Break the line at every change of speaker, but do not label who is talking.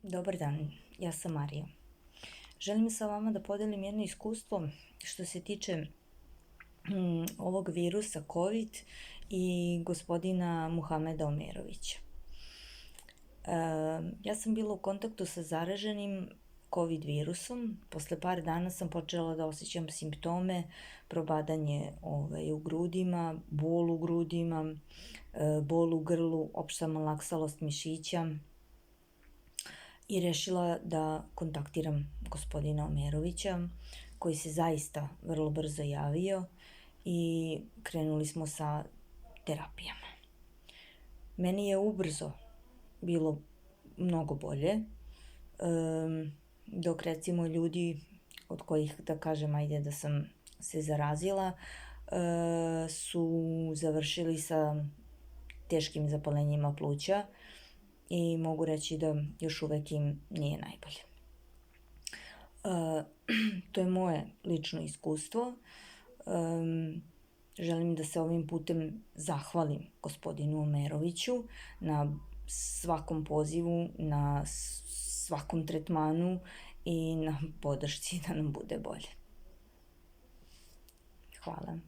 Dobar dan, ja sam Marija. Želim sa vama da podelim jedno iskustvo što se tiče ovog virusa COVID i gospodina Muhameda Omerovića. Ja sam bila u kontaktu sa zaraženim COVID virusom. Posle par dana sam počela da osjećam simptome, probadanje u grudima, bol u grudima, bol u grlu, opšta malaksalost mišića, i rešila da kontaktiram gospodina Omerovića, koji se zaista vrlo brzo javio i krenuli smo sa terapijama. Meni je ubrzo bilo mnogo bolje, dok recimo ljudi od kojih, da kažem, ajde da sam se zarazila, su završili sa teškim zapalenjima pluća i mogu reći da još uvek im nije najbolje. To je moje lično iskustvo. Želim da se ovim putem zahvalim gospodinu Omeroviću na svakom pozivu, na svakom tretmanu i na podršci da nam bude bolje. Hvala.